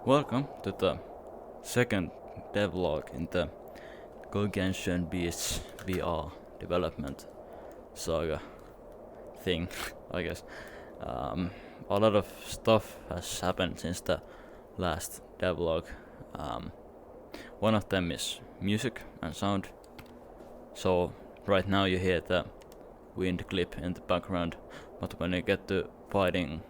Welcome to the second devlog in the Gargantuan Beasts VR development saga thing, I guess. A lot of stuff has happened since the last devlog. One of them is music and sound. So right now you hear the wind clip in the background, but when you get to fighting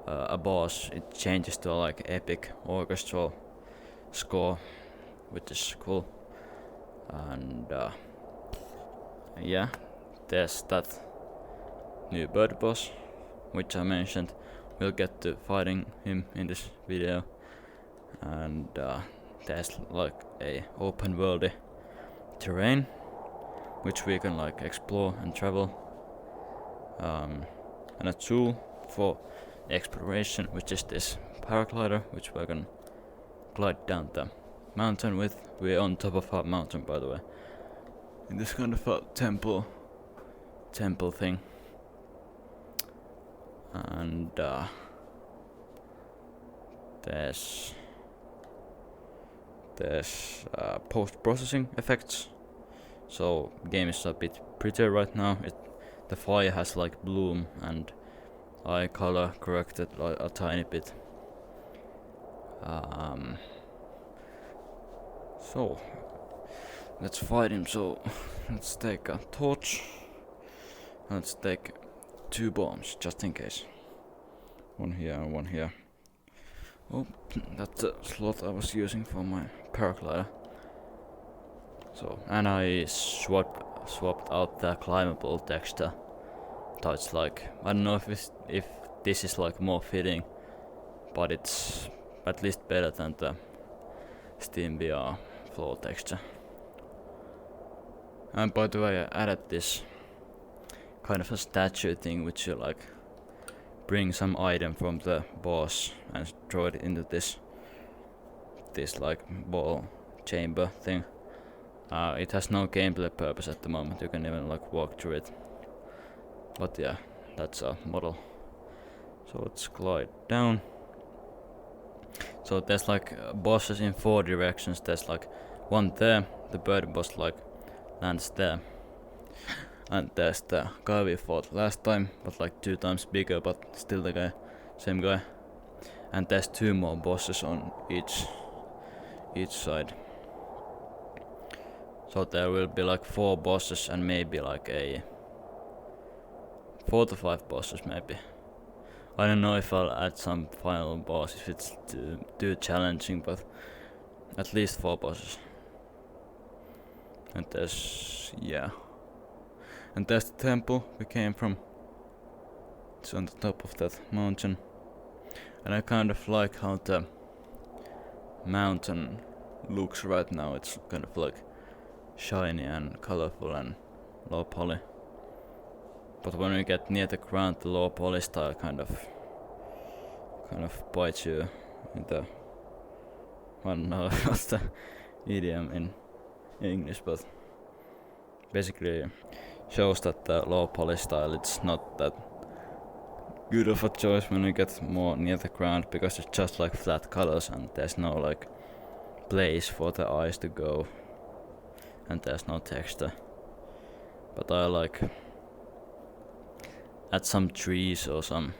a boss, it changes to like epic orchestral score, which is cool. And yeah, there's that new bird boss, which I mentioned. We'll get to fighting him in this video. And there's like a open worldy terrain, which we can like explore and travel. And a tool for exploration, which is this paraglider, which we're gonna glide down the mountain with. We're on top of a mountain, by the way, in this kind of a temple thing. And there's post-processing effects, so game is a bit prettier right now. The fire has like bloom and I color corrected like a tiny bit. So let's fight him. So let's take a torch. Let's take 2 bombs just in case. One here and one here. Oh, that's the slot I was using for my paraglider. So, and I swapped out the climbable texture. So it's like, I don't know if this is like more fitting, but it's at least better than the Steam VR floor texture. And by the way, I added this kind of a statue thing, which you like bring some item from the boss and throw it into this like ball chamber thing. It has no gameplay purpose at the moment. You can even like walk through it. But yeah, that's a model. So let's glide down. So there's like bosses in 4 directions. There's like one there, the bird boss like lands there. And there's the guy we fought last time, but like 2 times bigger, but still the guy, same guy. And there's 2 more bosses on each side. So there will be like 4 bosses and maybe like a 4 to 5 bosses maybe. I don't know if I'll add some final boss if it's too challenging, but at least 4 bosses. And there's the temple we came from. It's on the top of that mountain. And I kind of like how the mountain looks right now. It's kind of like shiny and colorful and low poly. But when we get near the ground, the low poly style kind of bites you in the, I don't know what's the idiom in English, but basically shows that the low poly style, it's not that good of a choice when you get more near the ground, because it's just like flat colors and there's no like place for the eyes to go and there's no texture. But I like add some trees or some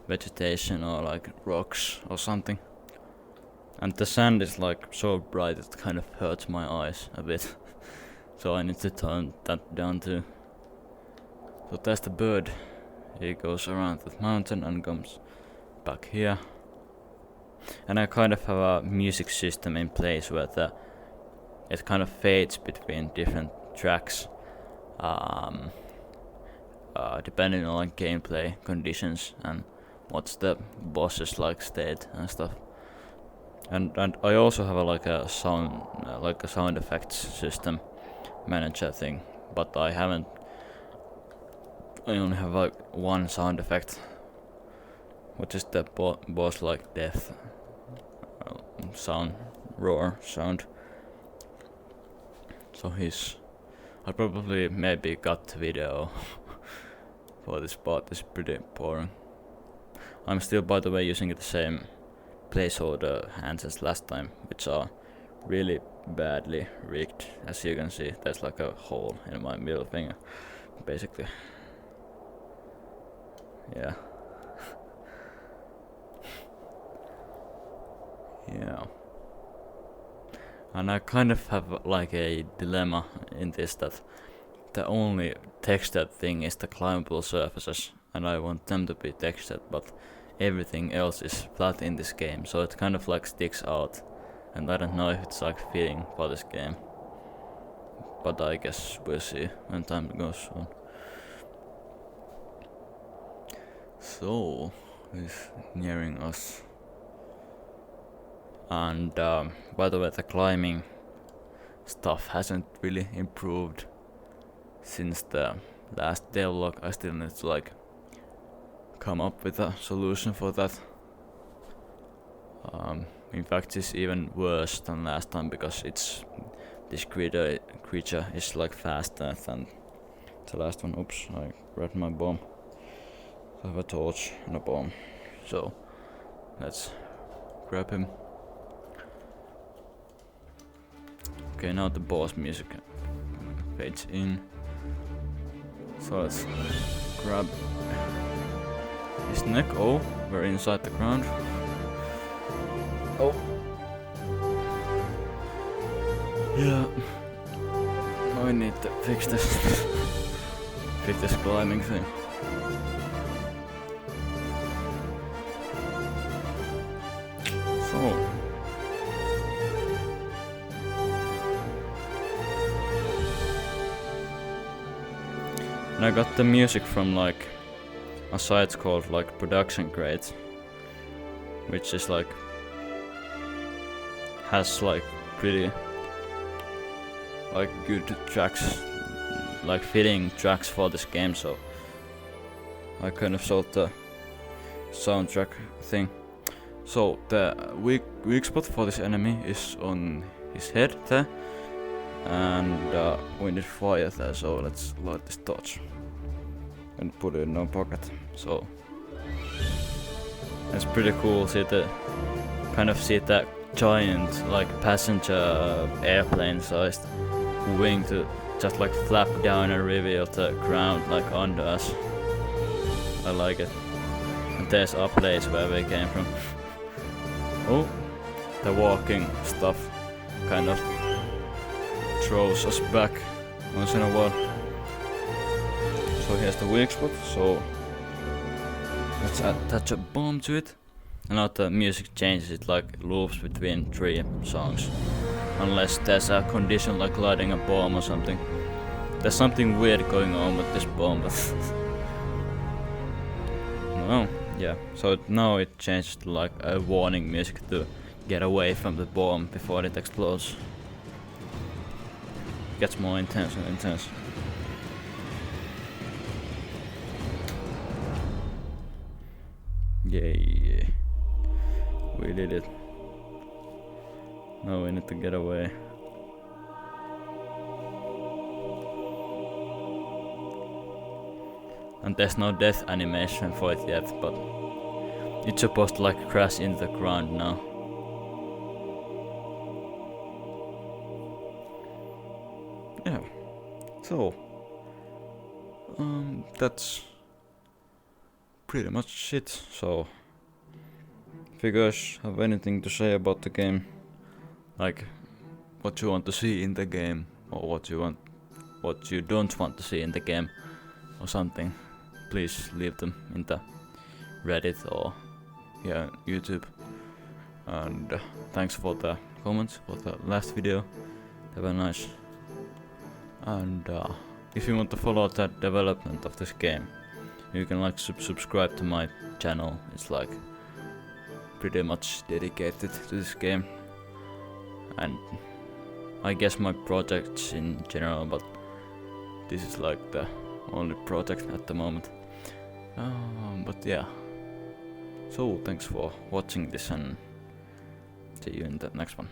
vegetation or like rocks or something. And the sand is like so bright it kind of hurts my eyes a bit. So I need to turn that down too. So there's the bird. He goes around the mountain and comes back here. And I kind of have a music system in place where it kind of fades between different tracks. Depending on like gameplay conditions and what's the boss's like state and stuff. And I also have a sound effects system manager thing, but I only have like one sound effect, which is the boss like death sound, roar sound. So I probably maybe got the video for this part. Is pretty boring. I'm still, by the way, using the same placeholder hands as last time, which are really badly rigged. As you can see, there's like a hole in my middle finger, basically. Yeah. Yeah. And I kind of have like a dilemma in this, that the only textured thing is the climbable surfaces, and I want them to be textured, but everything else is flat in this game, so it kind of like sticks out, and I don't know if it's like fitting for this game. But I guess we'll see when time goes on. So, it's nearing us. And by the way, the climbing stuff hasn't really improved since the last devlog. I still need to like come up with a solution for that. In fact, it's even worse than last time because this creature is like faster than the last one. Oops, I grabbed my bomb. I have a torch and a bomb, so let's grab him. Okay, now the boss music fades in. So let's grab his neck. Oh, we're inside the ground. Oh. Yeah. Now we need to fix this. Fix this climbing thing. So. And I got the music from like a site called like Production Grade, which is like has like pretty like good tracks, like fitting tracks for this game, so I kind of sold the soundtrack thing. So the weak spot for this enemy is on his head there, and we need fire there, so let's light this torch and put it in our pocket. So it's pretty cool. See the giant like passenger airplane sized wing to just like flap down and reveal the ground like under us. I like it. And there's our place where we came from. Oh, the walking stuff kind of throws us back once in a while. So here's the weak spot, so let's attach a bomb to it. And now the music changes, it like loops between 3 songs. Unless there's a condition like lighting a bomb or something. There's something weird going on with this bomb, but no, yeah. So now it changes to like a warning music to get away from the bomb before it explodes. It gets more intense and intense. Yay. We did it. Now we need to get away. And there's no death animation for it yet, but it's supposed to like crash into the ground now. Yeah. So that's pretty much it. So if you guys have anything to say about the game, like what you want to see in the game, or what you don't want to see in the game, or something, please leave them in the Reddit or here on YouTube. And thanks for the comments for the last video, they were nice. And if you want to follow the development of this game, you can like subscribe to my channel. It's like pretty much dedicated to this game, and I guess my projects in general, but this is like the only project at the moment. But yeah, so thanks for watching this, and see you in the next one.